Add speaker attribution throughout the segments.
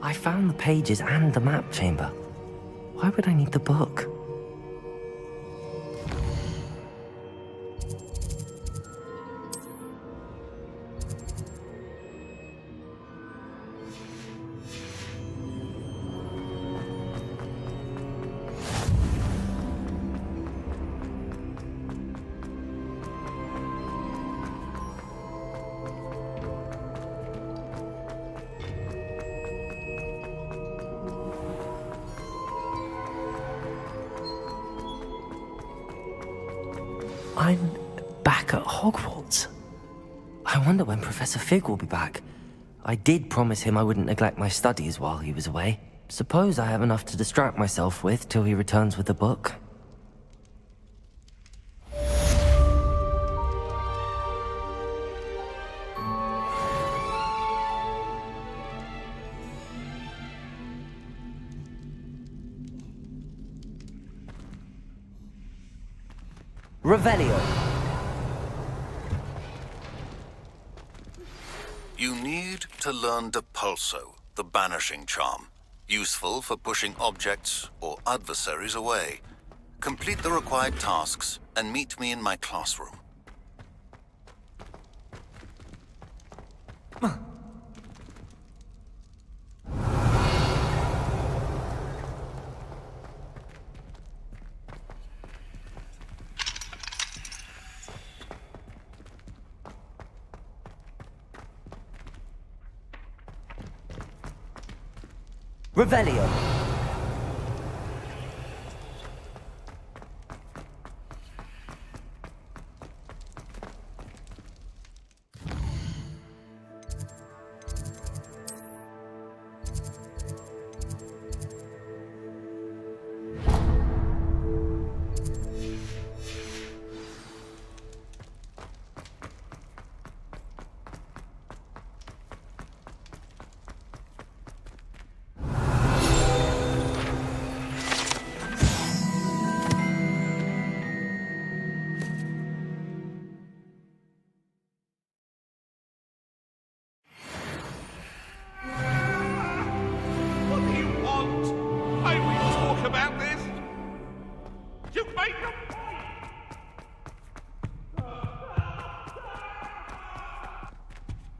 Speaker 1: I found the pages and the map chamber. Why would I need the book? I'm back at Hogwarts. I wonder when Professor Fig will be back. I did promise him I wouldn't neglect my studies while he was away. Suppose I have enough to distract myself with till he returns with the book. Revelio.
Speaker 2: You need to learn Depulso, the banishing charm. Useful for pushing objects or adversaries away. Complete the required tasks and meet me in my classroom.
Speaker 1: Revelio.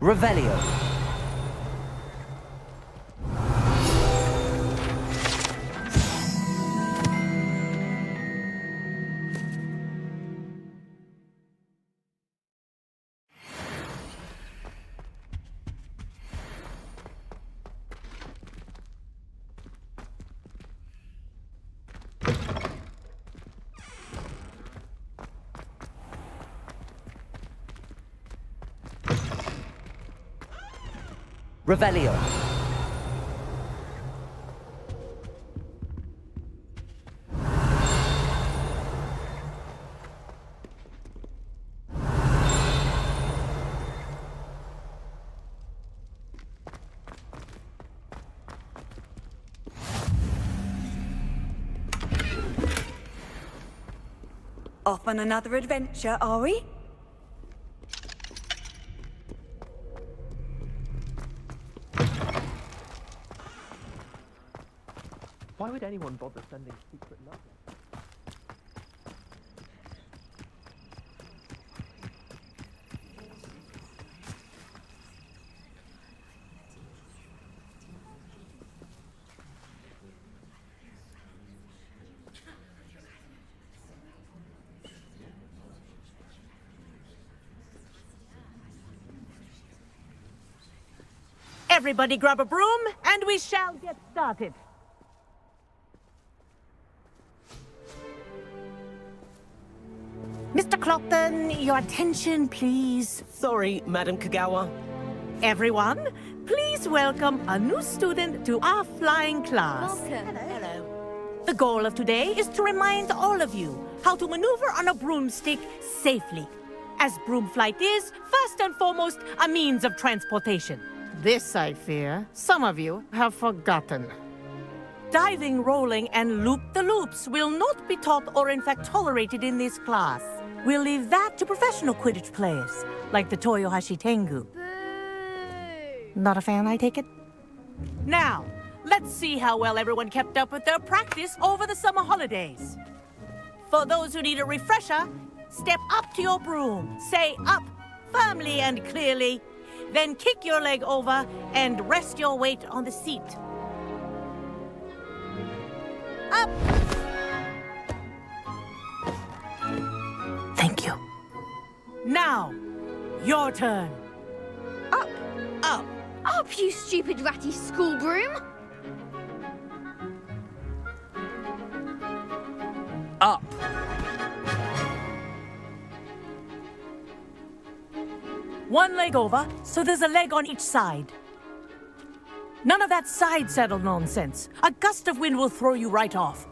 Speaker 1: Revelio. Revelio.
Speaker 3: Off on another adventure, are we?
Speaker 1: Why would anyone bother sending secret love letters?
Speaker 4: Everybody grab a broom, and we shall get started. Mr. Clopton, your attention, please.
Speaker 5: Sorry, Madam Kagawa.
Speaker 4: Everyone, please welcome a new student to our flying class.
Speaker 3: Welcome.
Speaker 4: Hello. The goal of today is to remind all of you how to maneuver on a broomstick safely, as broom flight is, first and foremost, a means of transportation. This, I fear, some of you have forgotten. Diving, rolling, and loop-the-loops will not be taught or in fact tolerated in this class. We'll leave that to professional Quidditch players, like the Toyohashi Tengu.
Speaker 3: Boo!
Speaker 4: Not a fan, I take it? Now, Let's see how well everyone kept up with their practice over the summer holidays. For those who need a refresher, step up to your broom, say up firmly and clearly, then kick your leg over and rest your weight on the seat. Up!
Speaker 1: Thank you.
Speaker 4: Now, your turn.
Speaker 6: Up!
Speaker 5: Up.
Speaker 6: Up, you stupid ratty school broom!
Speaker 1: Up.
Speaker 4: One leg over, so there's a leg on each side. None of that side saddle nonsense. A gust of wind will throw you right off.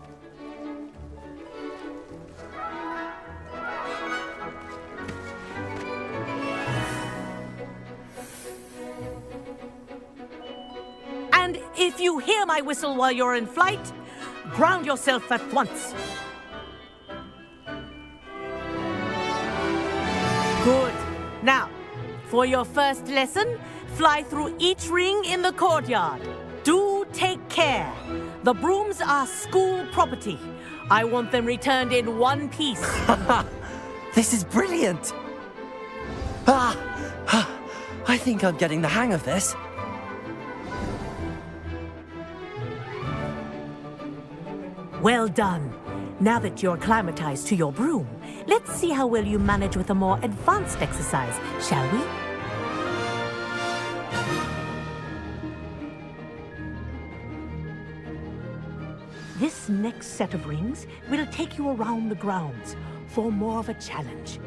Speaker 4: And if you hear my whistle while you're in flight, ground yourself at once. Good. Now, for your first lesson, fly through each ring in the courtyard. Do take care. The brooms are school property. I want them returned in one piece.
Speaker 1: This is brilliant. I think I'm getting the hang of this.
Speaker 4: Well done. Now that you're acclimatized to your broom, let's see how well you manage with a more advanced exercise, shall we? This next set of rings will take you around the grounds for more of a challenge.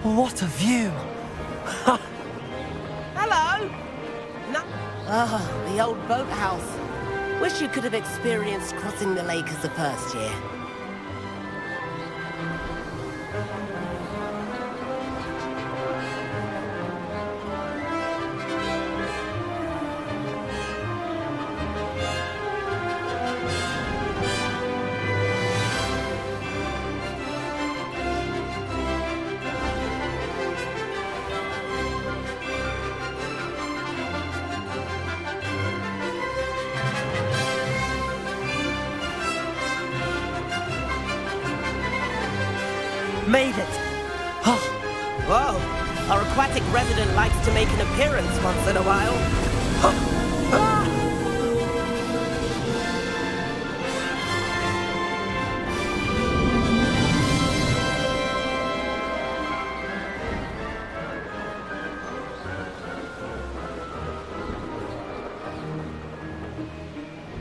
Speaker 1: What a view!
Speaker 5: Hello! No. The old boathouse. Wish you could have experienced crossing the lake as the first year.
Speaker 1: Made it!
Speaker 5: Whoa! Our aquatic resident likes to make an appearance once in a while.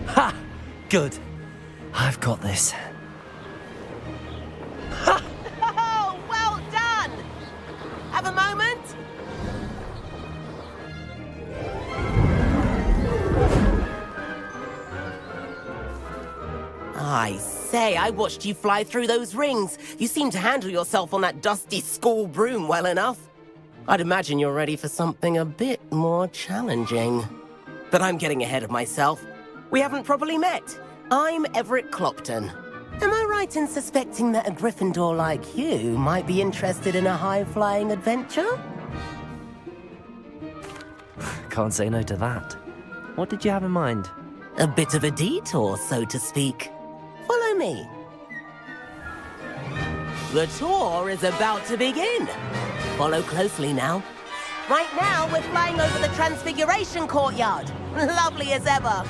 Speaker 1: Ha! Good. I've got this.
Speaker 5: Oh, well done! Have a moment? I say, I watched you fly through those rings. You seem to handle yourself on that dusty school broom well enough. I'd imagine you're ready for something a bit more challenging. But I'm getting ahead of myself. We haven't properly met. I'm Everett Clopton. Am I right in suspecting that a Gryffindor like you might be interested in a high-flying adventure?
Speaker 1: Can't say no to that. What did you have in mind?
Speaker 5: A bit of a detour, so to speak. Follow me. The tour is about to begin. Follow closely now. Right now, we're flying over the Transfiguration Courtyard. Lovely as ever.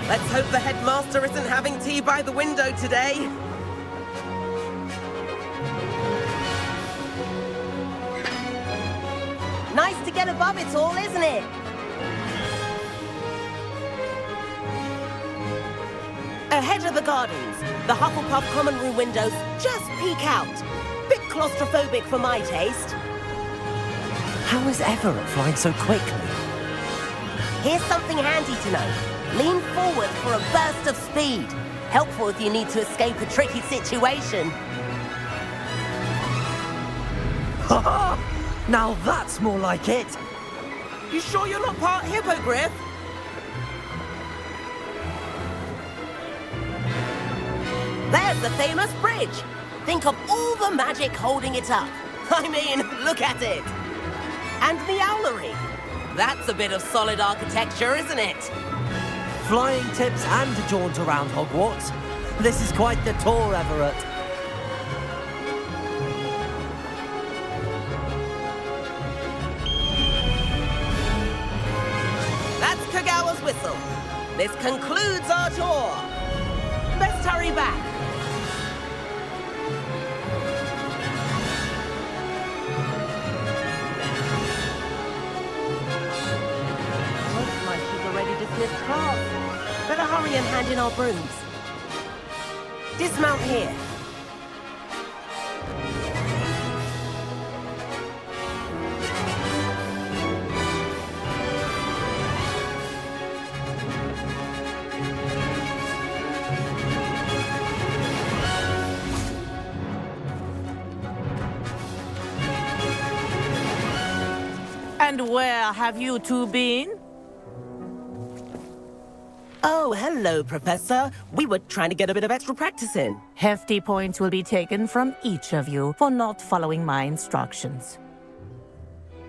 Speaker 5: Let's hope the headmaster isn't having tea by the window today. Nice to get above it all, isn't it? Ahead of the gardens, the Hufflepuff common room windows just peek out. Bit claustrophobic for my taste.
Speaker 1: How is Everett flying so quickly?
Speaker 5: Here's something handy to know. Lean forward for a burst of speed. Helpful if you need to escape a tricky situation.
Speaker 1: Now that's more like it!
Speaker 5: You sure you're not part hippogriff? there's the famous bridge. Think of all the magic holding it up. I mean, look at it. And the owlery. That's a bit of solid architecture, isn't it?
Speaker 1: Flying tips and a jaunt around Hogwarts. This is quite the tour, Everett.
Speaker 5: That's Kagawa's whistle. This concludes our tour. Best hurry back. Looks like she's already dismissed class. Better hurry and hand in our brooms. Dismount here.
Speaker 4: And where have you two been?
Speaker 5: Oh, hello, Professor. We were trying to get a bit of extra practice in.
Speaker 4: Hefty points will be taken from each of you for not following my instructions.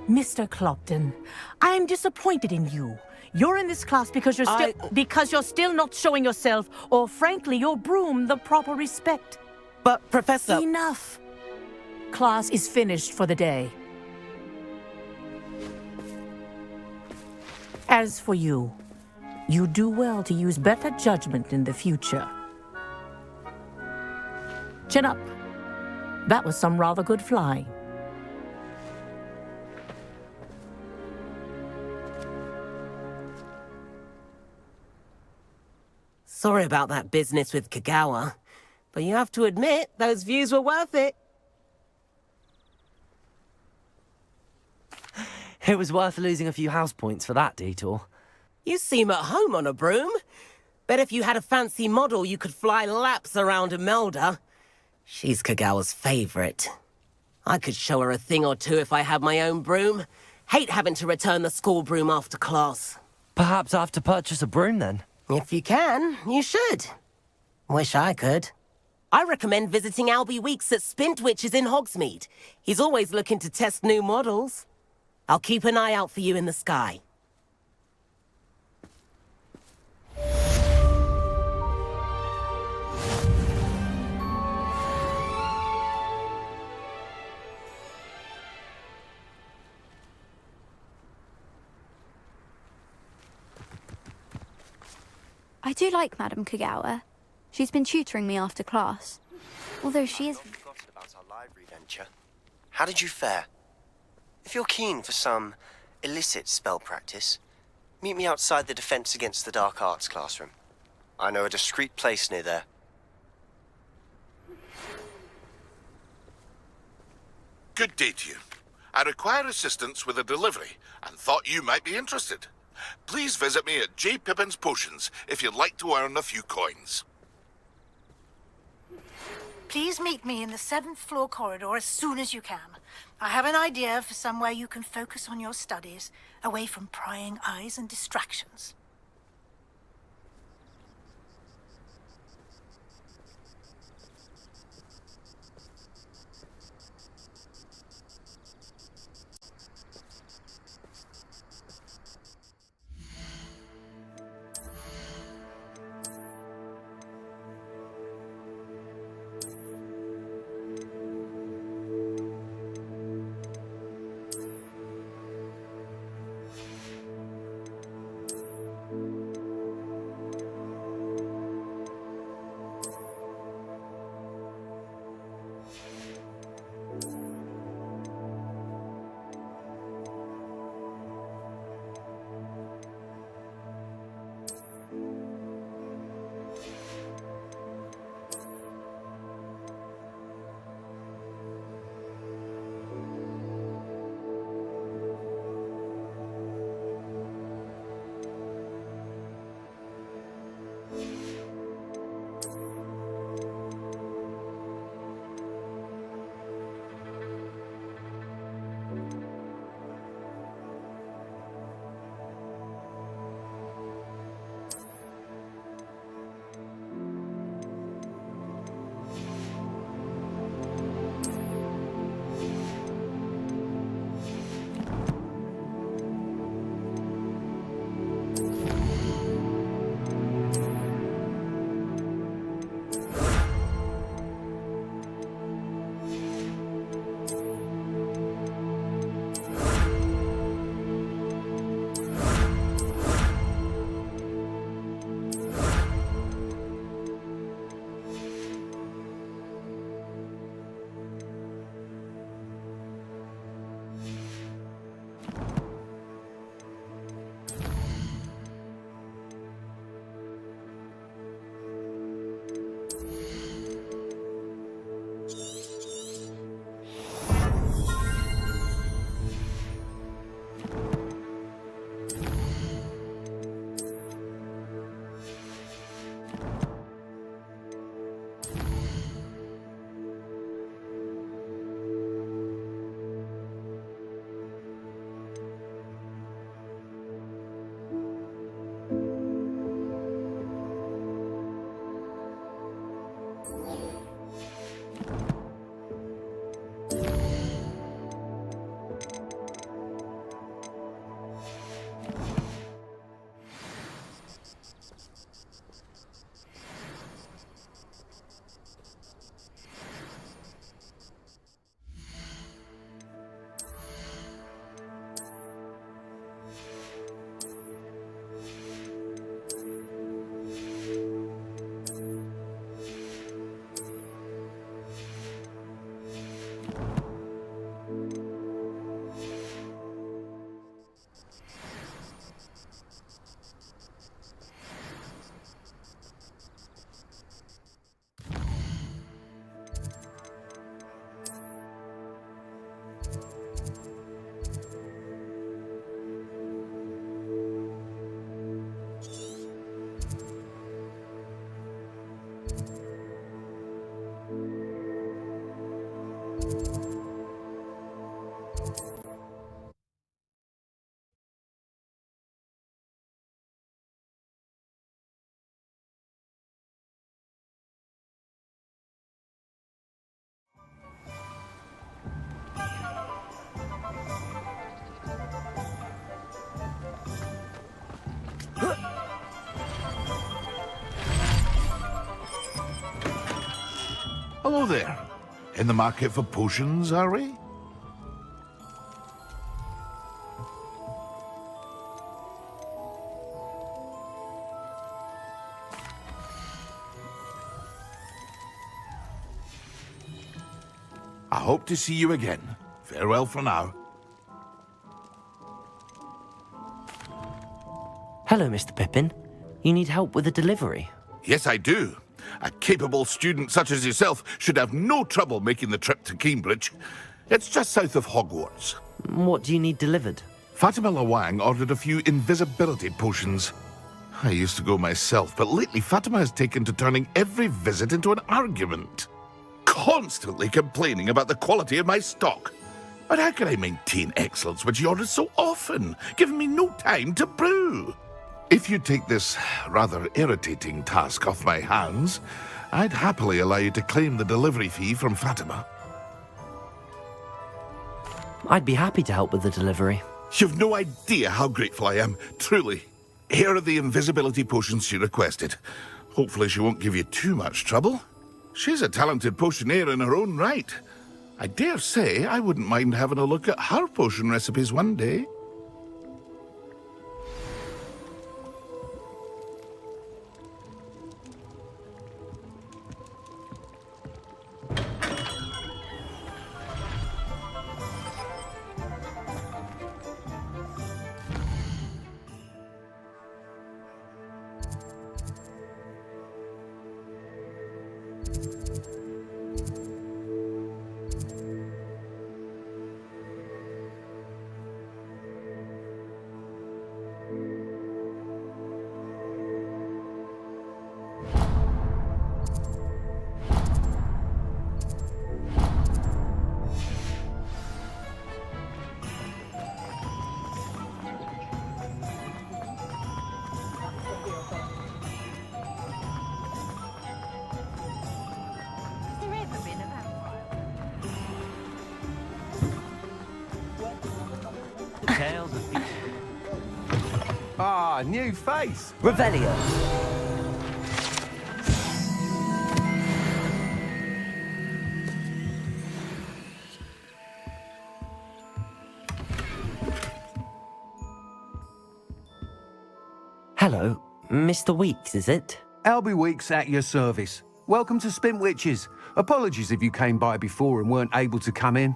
Speaker 4: Mr. Clopton, I am disappointed in you. You're in this class because you're still not showing yourself, or frankly, your broom, the proper respect.
Speaker 5: But, Professor...
Speaker 4: Enough. Class is finished for the day. As for you, you do well to use better judgment in the future. Chin up. That was some rather good flying.
Speaker 5: Sorry about that business with Kagawa, but you have to admit, those views were worth it.
Speaker 1: It was worth losing a few house points for that detour.
Speaker 5: You seem at home on a broom. Bet if you had a fancy model, you could fly laps around Imelda. She's Kagawa's favorite. I could show her a thing or two if I had my own broom. Hate having to return the school broom after class.
Speaker 1: Perhaps I have to purchase a broom then.
Speaker 5: If you can, you should. Wish I could. I recommend visiting Albie Weeks at Spintwitches in Hogsmeade. He's always looking to test new models. I'll keep an eye out for you in the sky.
Speaker 6: I do like Madame Kagawa. She's been tutoring me after class. Although she is...
Speaker 7: I've forgotten about our library venture. How did you fare? If you're keen for some illicit spell practice, meet me outside the Defense Against the Dark Arts classroom. I know a discreet place near there.
Speaker 8: Good day to you. I require assistance with a delivery and thought you might be interested. Please visit me at J. Pippin's Potions if you'd like to earn a few coins.
Speaker 9: Please meet me in the 7th floor corridor as soon as you can. I have an idea for somewhere you can focus on your studies, away from prying eyes and distractions.
Speaker 8: Hello there. In the market for potions, are we? I hope to see you again. Farewell for now.
Speaker 1: Hello, Mr. Pippin. You need help with a delivery?
Speaker 8: Yes, I do. A capable student such as yourself should have no trouble making the trip to Cambridge. It's just south of Hogwarts.
Speaker 1: What do you need delivered?
Speaker 8: Fatima Lawang ordered a few invisibility potions. I used to go myself, but lately Fatima has taken to turning every visit into an argument. Constantly complaining about the quality of my stock. But how can I maintain excellence when she orders so often, giving me no time to brew? If you take this rather irritating task off my hands, I'd happily allow you to claim the delivery fee from Fatima.
Speaker 1: I'd be happy to help with the delivery.
Speaker 8: You've no idea how grateful I am, truly. Here are the invisibility potions she requested. Hopefully she won't give you too much trouble. She's a talented potioneer in her own right. I dare say I wouldn't mind having a look at her potion recipes one day.
Speaker 10: Ah, new face.
Speaker 1: Revelio. Hello, Mr. Weeks, is it?
Speaker 10: Albie Weeks at your service. Welcome to Spintwitches. Apologies if you came by before and weren't able to come in.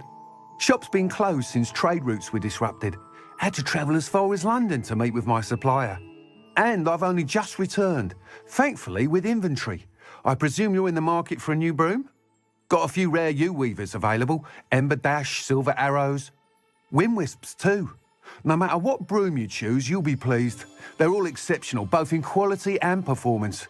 Speaker 10: Shop's been closed since trade routes were disrupted. Had to travel as far as London to meet with my supplier. And I've only just returned, thankfully with inventory. I presume you're in the market for a new broom? Got a few rare yew-weavers available, Ember Dash, Silver Arrows. Wind Wisps too. No matter what broom you choose, you'll be pleased. They're all exceptional, both in quality and performance.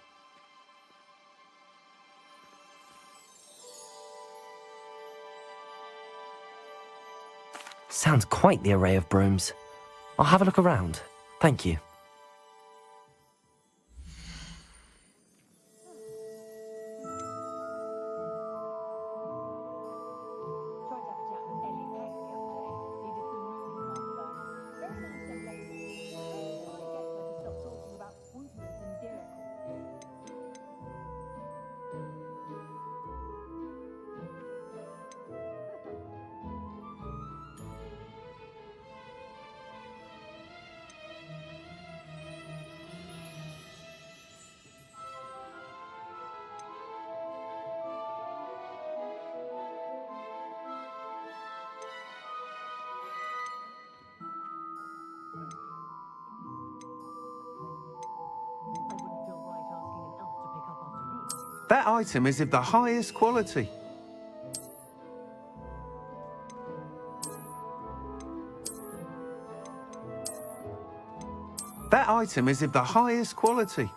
Speaker 1: Sounds quite the array of brooms. I'll have a look around. Thank you.
Speaker 10: That item is of the highest quality. That item is of the highest quality.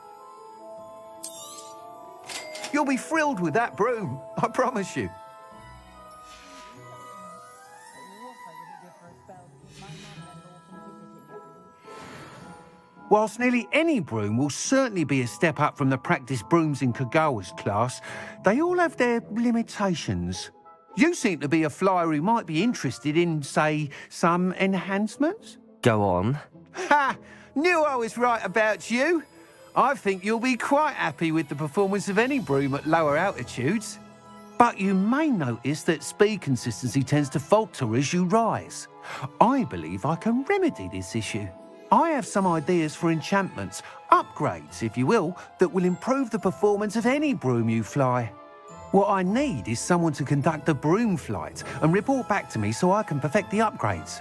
Speaker 10: You'll be thrilled with that broom, I promise you. Whilst nearly any broom will certainly be a step up from the practice brooms in Kagawa's class, they all have their limitations. You seem to be a flyer who might be interested in, say, some enhancements?
Speaker 1: Go on.
Speaker 10: Ha! Knew I was right about you. I think you'll be quite happy with the performance of any broom at lower altitudes. But you may notice that speed consistency tends to falter as you rise. I believe I can remedy this issue. I have some ideas for enchantments, upgrades, if you will, that will improve the performance of any broom you fly. What I need is someone to conduct a broom flight and report back to me so I can perfect the upgrades.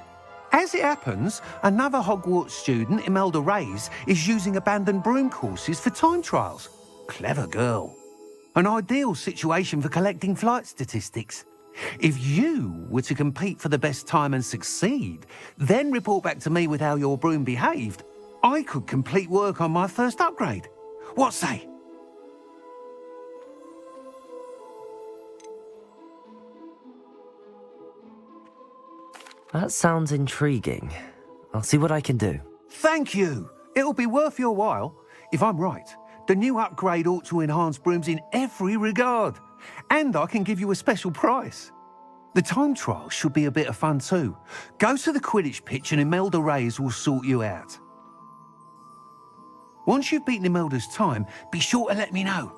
Speaker 10: As it happens, another Hogwarts student, Imelda Reyes, is using abandoned broom courses for time trials. Clever girl. An ideal situation for collecting flight statistics. If you were to compete for the best time and succeed, then report back to me with how your broom behaved, I could complete work on my first upgrade. What say?
Speaker 1: That sounds intriguing. I'll see what I can do.
Speaker 10: Thank you. It'll be worth your while. If I'm right, the new upgrade ought to enhance brooms in every regard. And I can give you a special price. The time trial should be a bit of fun too. Go to the Quidditch pitch and Imelda Reyes will sort you out. Once you've beaten Imelda's time, be sure to let me know.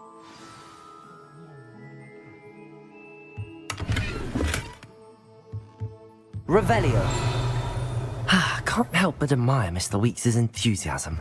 Speaker 1: Revelio. Can't help but admire Mr. Weeks' enthusiasm.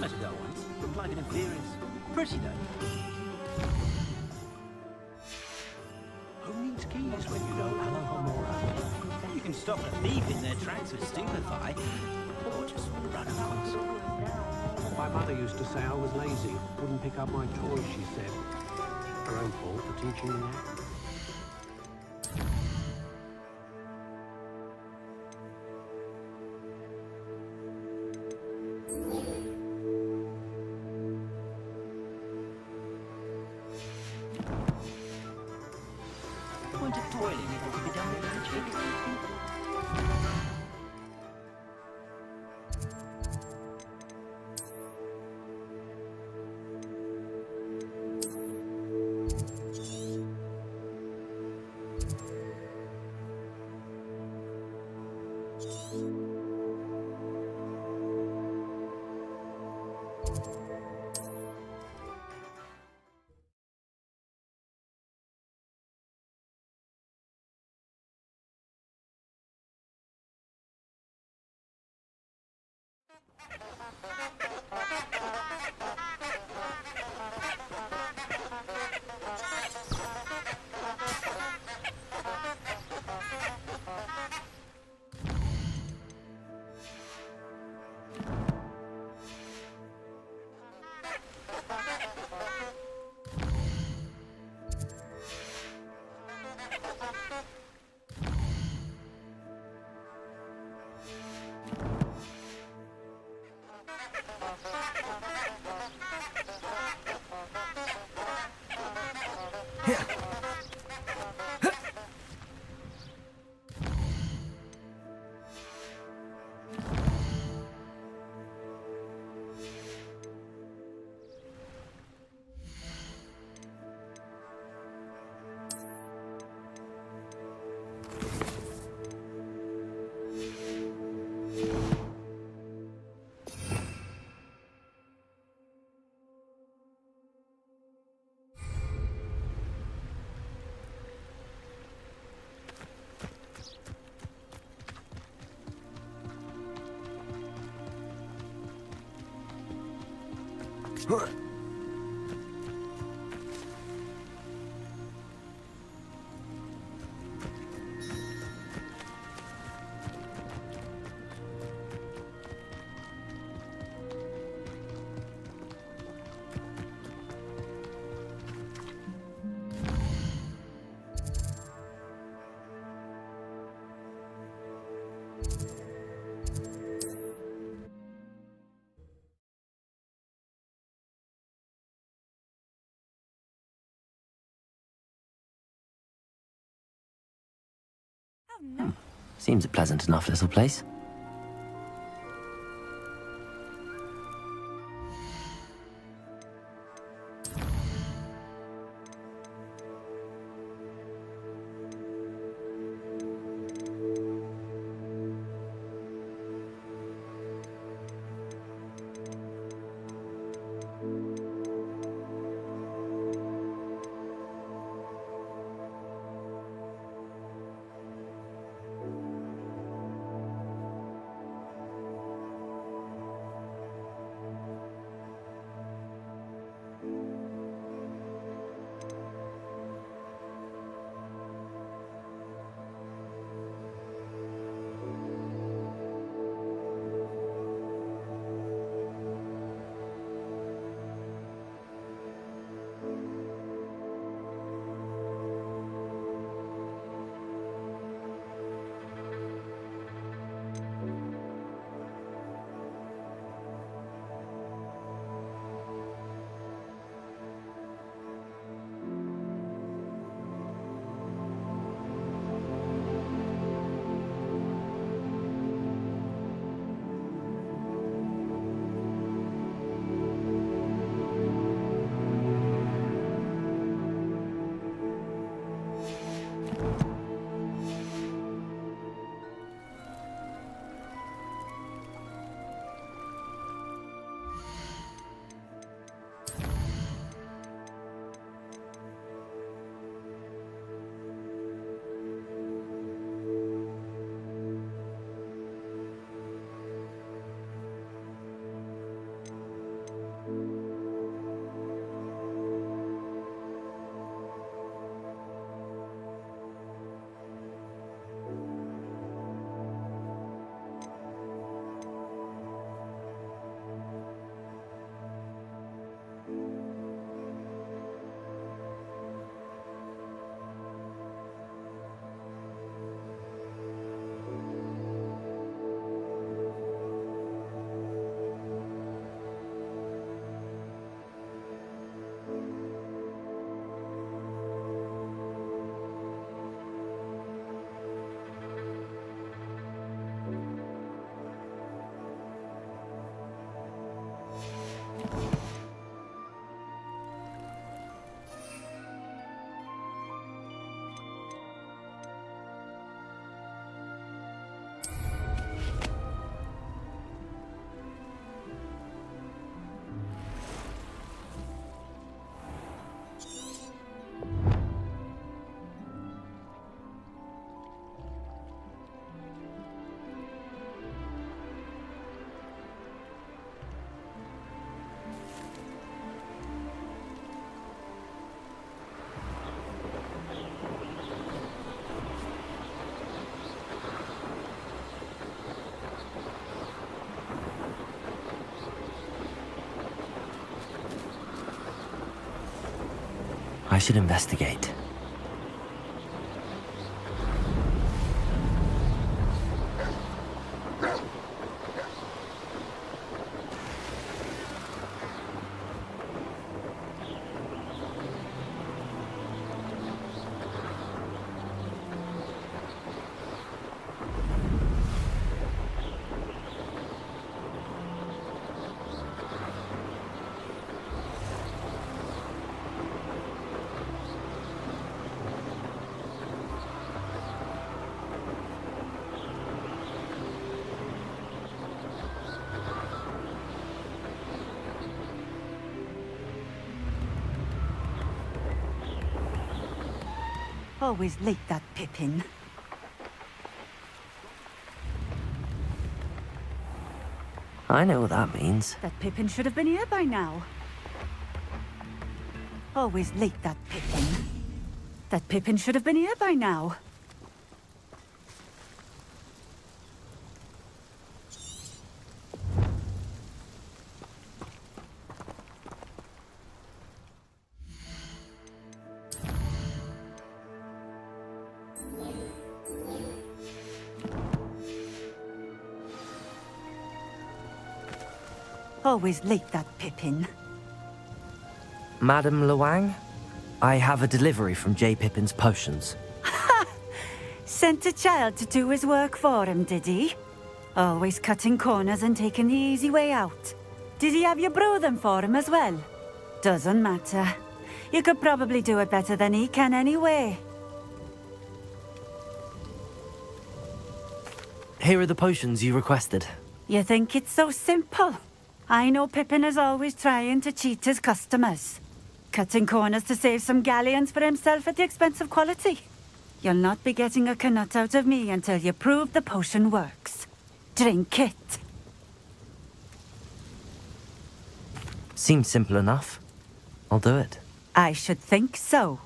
Speaker 11: Met a girl once, looked like an inferior. Pretty though. Who needs keys when you know Alohomora? You can stop a thief in their tracks with Stupefy, or just run of course.
Speaker 12: My mother used to say I was lazy, wouldn't pick up my toys, she said. Her own fault for teaching me that.
Speaker 11: Went to toilet if it could be done with magic.
Speaker 1: Seems a pleasant enough little place. I should investigate.
Speaker 3: Always late, that Pippin.
Speaker 1: I know what that means.
Speaker 3: That Pippin should have been here by now. Always late, that Pippin. That Pippin should have been here by now. Always late, that Pippin.
Speaker 1: Madame Luang, I have a delivery from J. Pippin's potions.
Speaker 3: Sent a child to do his work for him, did he? Always cutting corners and taking the easy way out. Did he have you brew them for him as well? Doesn't matter. You could probably do it better than he can anyway.
Speaker 1: Here are the potions you requested.
Speaker 3: You think it's so simple? I know Pippin is always trying to cheat his customers. Cutting corners to save some galleons for himself at the expense of quality. You'll not be getting a canut out of me until you prove the potion works. Drink it.
Speaker 1: Seems simple enough. I'll do it.
Speaker 3: I should think so.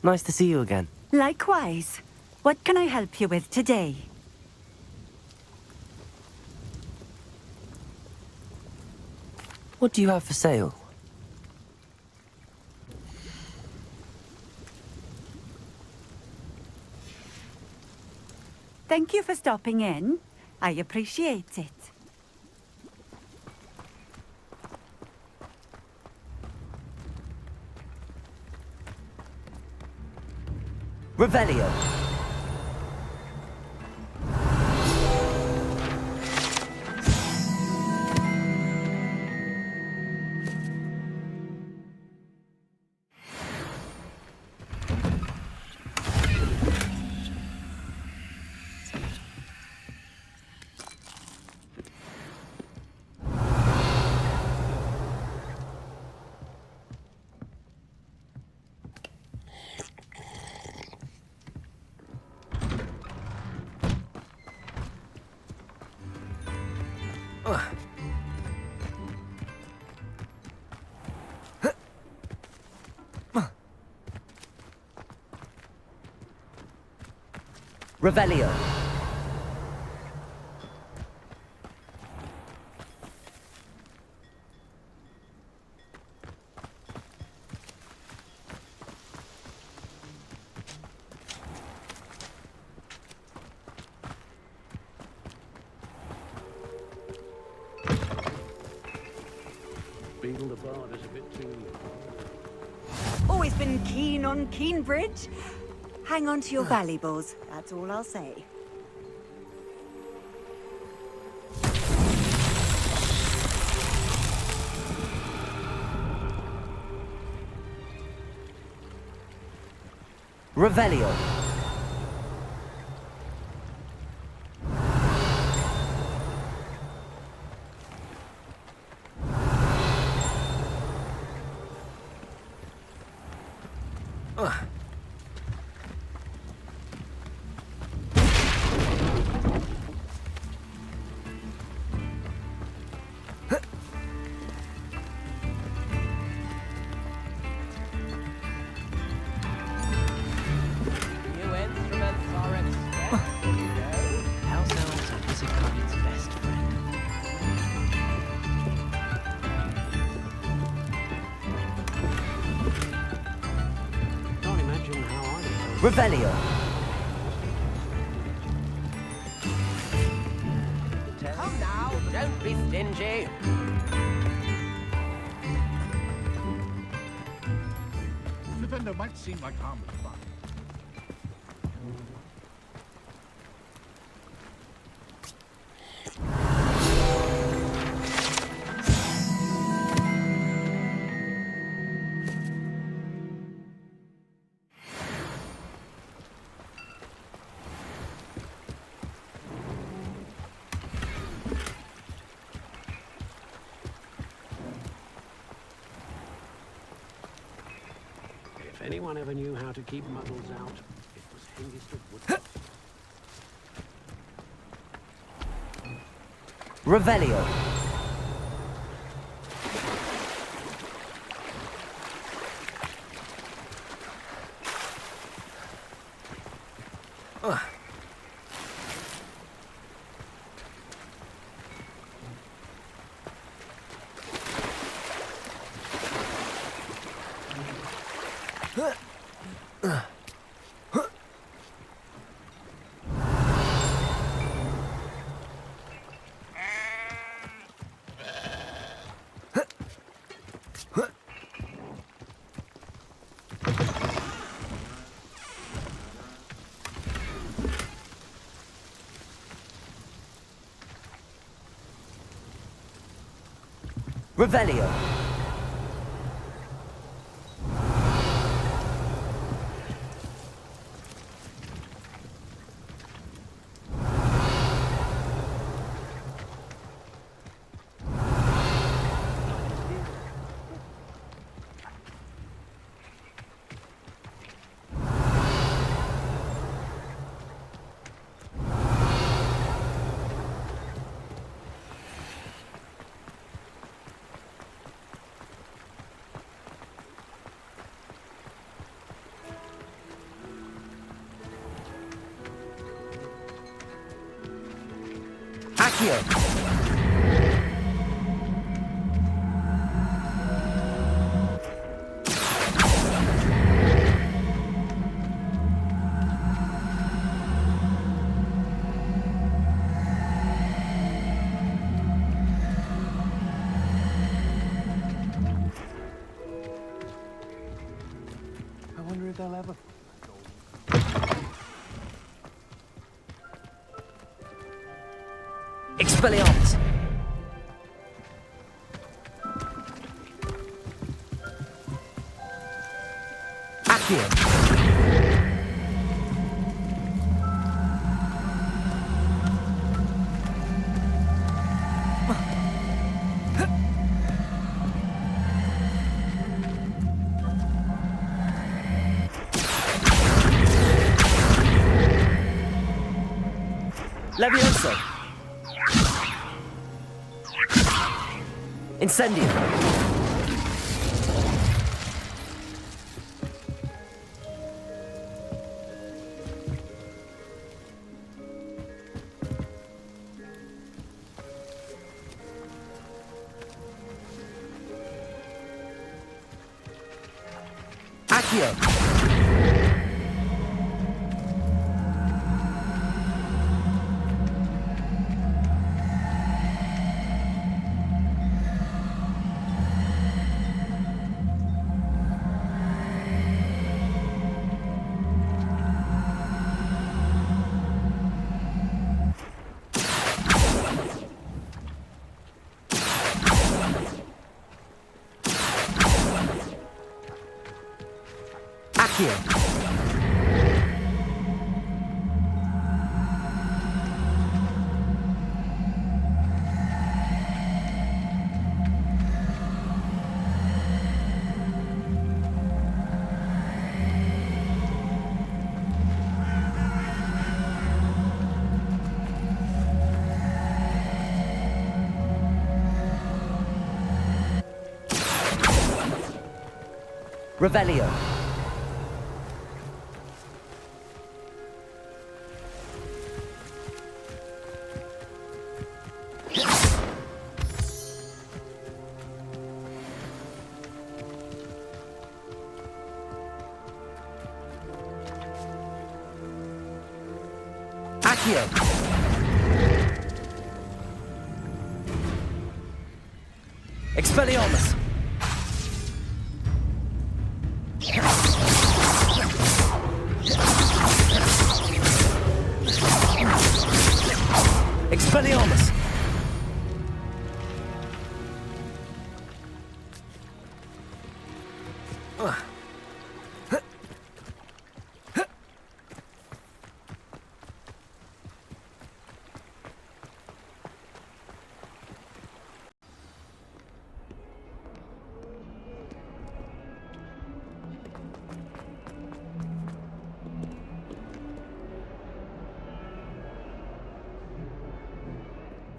Speaker 1: Nice to see you again.
Speaker 3: Likewise. What can I help you with today?
Speaker 1: What do you have for sale?
Speaker 3: Thank you for stopping in. I appreciate it.
Speaker 1: Revelio. Revelio.
Speaker 12: Beagle the Bard is a bit too...
Speaker 3: Always been keen on Keenbridge. Hang on to your valuables, that's all I'll say.
Speaker 1: Revelio. Revelio.
Speaker 5: Come now, don't be stingy.
Speaker 8: The vendor might seem like harmless fun.
Speaker 12: If anyone ever knew how to keep muggles out, it was Hengist of Woodcroft.
Speaker 1: Revelio. Revelio. Accio.
Speaker 12: I wonder if they'll ever...
Speaker 1: Expelliarmus. Accio. Levioso. Incendio. Accio. Accio. Revelio. Accio. Expelliarmus. Expelliarmus.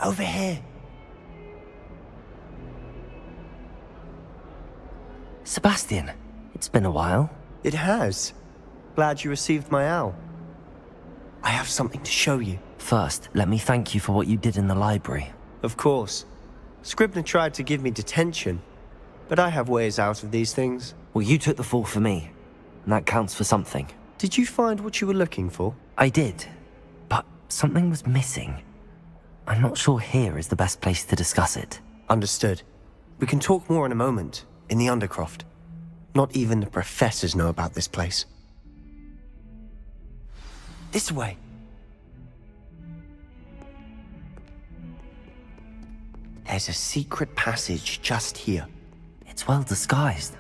Speaker 7: Over here.
Speaker 1: Sebastian, it's been a while.
Speaker 7: It has. Glad you received my owl. I have something to show you.
Speaker 1: First, let me thank you for what you did in the library.
Speaker 7: Of course. Scribner tried to give me detention, but I have ways out of these things.
Speaker 1: Well, you took the fall for me, and that counts for something.
Speaker 7: Did you find what you were looking for?
Speaker 1: I did, but something was missing. I'm not sure here is the best place to discuss it.
Speaker 7: Understood. We can talk more in a moment, in the Undercroft. Not even the professors know about this place. This way. There's a secret passage just here.
Speaker 1: It's well disguised.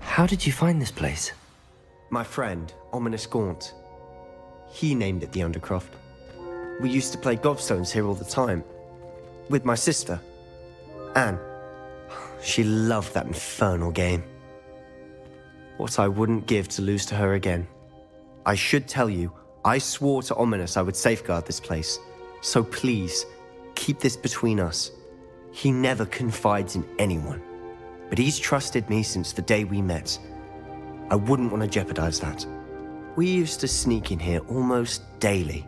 Speaker 1: How did you find this place?
Speaker 7: My friend, Ominous Gaunt. He named it the Undercroft. We used to play gobstones here all the time. With my sister, Anne. She loved that infernal game. What I wouldn't give to lose to her again. I should tell you, I swore to Ominous I would safeguard this place. So please, keep this between us. He never confides in anyone. But he's trusted me since the day we met. I wouldn't want to jeopardize that. We used to sneak in here almost daily.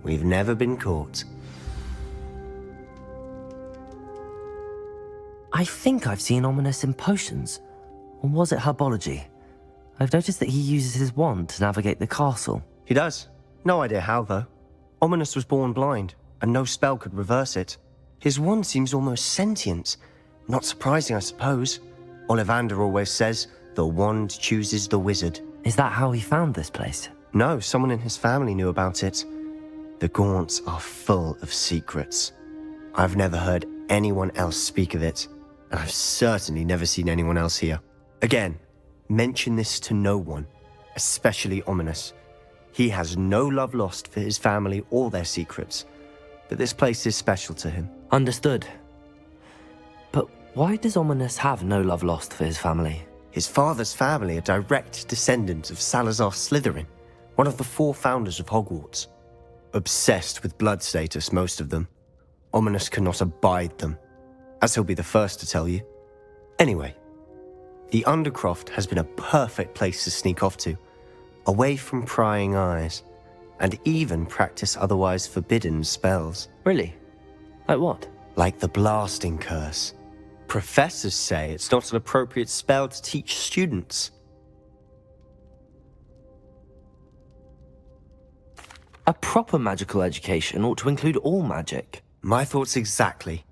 Speaker 7: We've never been caught.
Speaker 1: I think I've seen Ominous in potions. Or was it herbology? I've noticed that he uses his wand to navigate the castle.
Speaker 7: He does. No idea how, though. Ominous was born blind, and no spell could reverse it. His wand seems almost sentient. Not surprising, I suppose. Ollivander always says, the wand chooses the wizard.
Speaker 1: Is that how he found this place?
Speaker 7: No, someone in his family knew about it. The Gaunts are full of secrets. I've never heard anyone else speak of it, and I've certainly never seen anyone else here. Again, mention this to no one, especially Ominous. He has no love lost for his family or their secrets, but this place is special to him.
Speaker 1: Understood. But why does Ominous have no love lost for his family?
Speaker 7: His father's family are direct descendants of Salazar Slytherin, one of the 4 founders of Hogwarts. Obsessed with blood status, most of them. Ominous cannot abide them, as he'll be the first to tell you. Anyway, the Undercroft has been a perfect place to sneak off to, away from prying eyes, and even practice otherwise forbidden spells.
Speaker 1: Really? Like what?
Speaker 7: Like the blasting curse. Professors say it's not an appropriate spell to teach students.
Speaker 1: A proper magical education ought to include all magic.
Speaker 7: My thoughts exactly.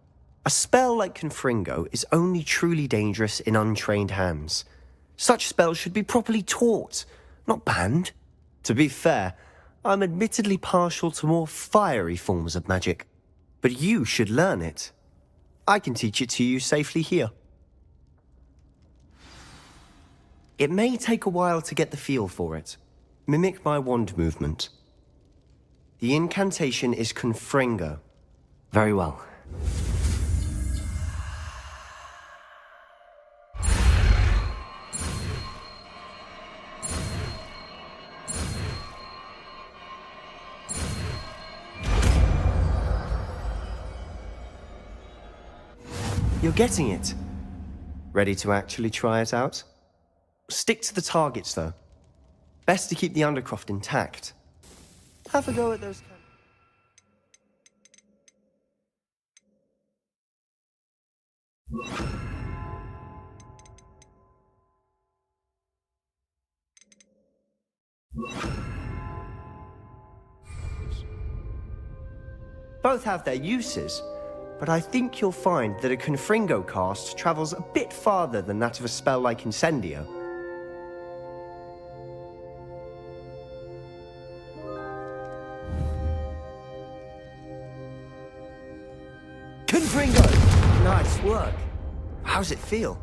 Speaker 7: A spell like Confringo is only truly dangerous in untrained hands. Such spells should be properly taught, not banned. To be fair, I'm admittedly partial to more fiery forms of magic. But you should learn it. I can teach it to you safely here. It may take a while to get the feel for it. Mimic my wand movement. The incantation is Confringo.
Speaker 1: Very well.
Speaker 7: You're getting it. Ready to actually try it out? Stick to the targets, though. Best to keep the Undercroft intact. Have a go at those... Both have their uses, but I think you'll find that a Confringo cast travels a bit farther than that of a spell like Incendio. Confringo! Nice work. How's it feel?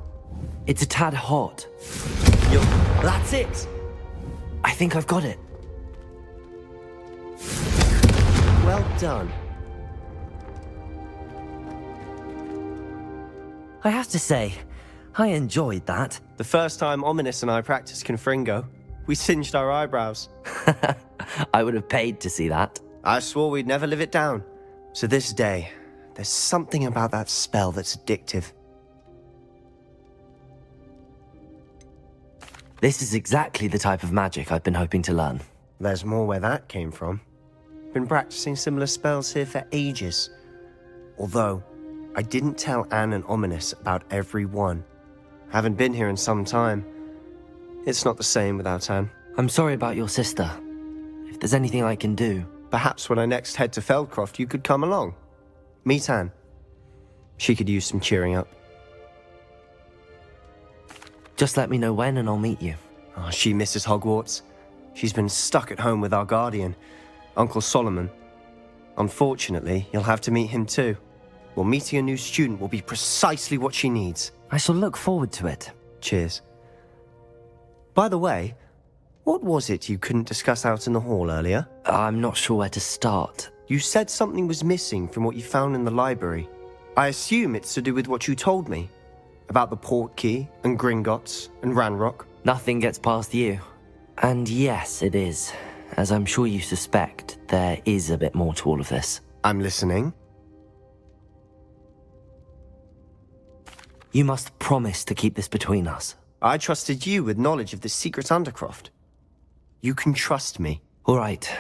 Speaker 1: It's a tad hot.
Speaker 7: That's it!
Speaker 1: I think I've got it.
Speaker 7: Well done.
Speaker 1: I have to say, I enjoyed that.
Speaker 7: The first time Ominous and I practiced Confringo, we singed our eyebrows.
Speaker 1: I would have paid to see that.
Speaker 7: I swore we'd never live it down. So this day, there's something about that spell that's addictive.
Speaker 1: This is exactly the type of magic I've been hoping to learn.
Speaker 7: There's more where that came from. Been practicing similar spells here for ages. Although, I didn't tell Anne and Ominous about every one. Haven't been here in some time. It's not the same without Anne.
Speaker 1: I'm sorry about your sister. If there's anything I can do...
Speaker 7: Perhaps when I next head to Feldcroft, you could come along. Meet Anne. She could use some cheering up.
Speaker 1: Just let me know when and I'll meet you.
Speaker 7: Oh, she misses Hogwarts. She's been stuck at home with our guardian, Uncle Solomon. Unfortunately, you'll have to meet him too. Well, meeting a new student will be precisely what she needs.
Speaker 1: I shall look forward to it.
Speaker 7: Cheers. By the way, what was it you couldn't discuss out in the hall earlier?
Speaker 1: I'm not sure where to start.
Speaker 7: You said something was missing from what you found in the library. I assume it's to do with what you told me. About the Portkey, and Gringotts, and Ranrock.
Speaker 1: Nothing gets past you. And yes, it is. As I'm sure you suspect, there is a bit more to all of this.
Speaker 7: I'm listening.
Speaker 1: You must promise to keep this between us.
Speaker 7: I trusted you with knowledge of the secret Undercroft. You can trust me.
Speaker 1: All right.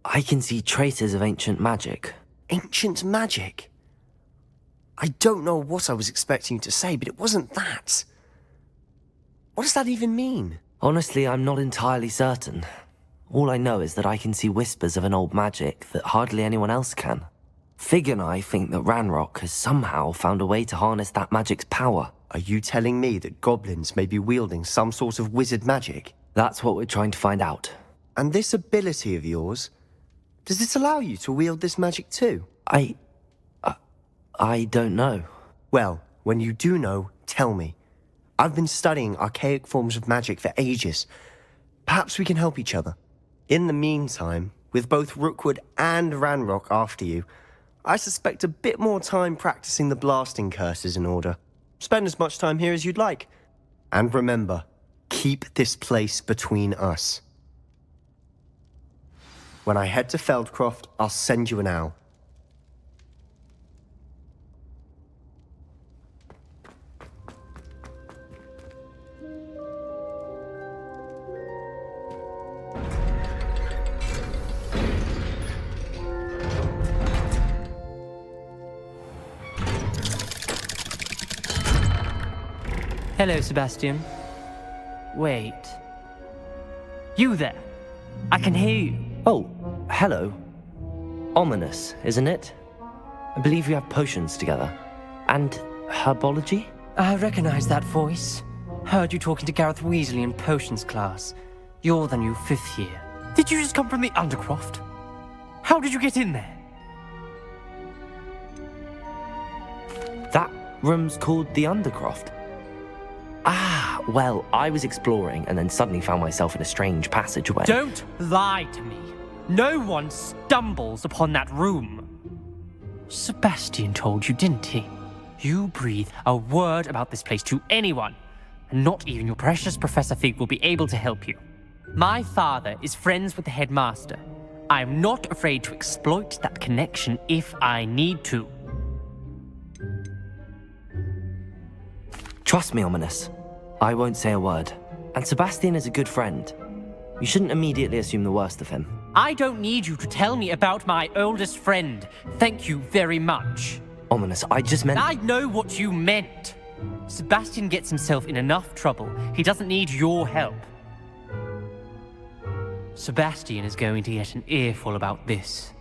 Speaker 1: I can see traces of ancient magic.
Speaker 7: Ancient magic? I don't know what I was expecting you to say, but it wasn't that. What does that even mean?
Speaker 1: Honestly, I'm not entirely certain. All I know is that I can see whispers of an old magic that hardly anyone else can. Fig and I think that Ranrock has somehow found a way to harness that magic's power.
Speaker 7: Are you telling me that goblins may be wielding some sort of wizard magic?
Speaker 1: That's what we're trying to find out.
Speaker 7: And this ability of yours, does it allow you to wield this magic too?
Speaker 1: I don't know.
Speaker 7: Well, when you do know, tell me. I've been studying archaic forms of magic for ages. Perhaps we can help each other. In the meantime, with both Rookwood and Ranrock after you, I suspect a bit more time practicing the blasting curses in order. Spend as much time here as you'd like. And remember, keep this place between us. When I head to Feldcroft, I'll send you an owl.
Speaker 13: Hello, Sebastian. Wait. You there? I can hear you.
Speaker 1: Oh, hello. Ominous, isn't it? I believe we have potions together. And herbology?
Speaker 13: I recognize that voice. Heard you talking to Gareth Weasley in potions class. You're the new 5th year. Did you just come from the Undercroft? How did you get in there?
Speaker 1: That room's called the Undercroft. Ah, well, I was exploring and then suddenly found myself in a strange passageway.
Speaker 13: Don't lie to me. No one stumbles upon that room. Sebastian told you, didn't he? You breathe a word about this place to anyone, and not even your precious Professor Fig will be able to help you. My father is friends with the headmaster. I am not afraid to exploit that connection if I need to.
Speaker 1: Trust me, Ominous. I won't say a word. And Sebastian is a good friend. You shouldn't immediately assume the worst of him.
Speaker 13: I don't need you to tell me about my oldest friend. Thank you very much.
Speaker 1: Ominous, I just meant...
Speaker 13: I know what you meant. Sebastian gets himself in enough trouble. He doesn't need your help. Sebastian is going to get an earful about this.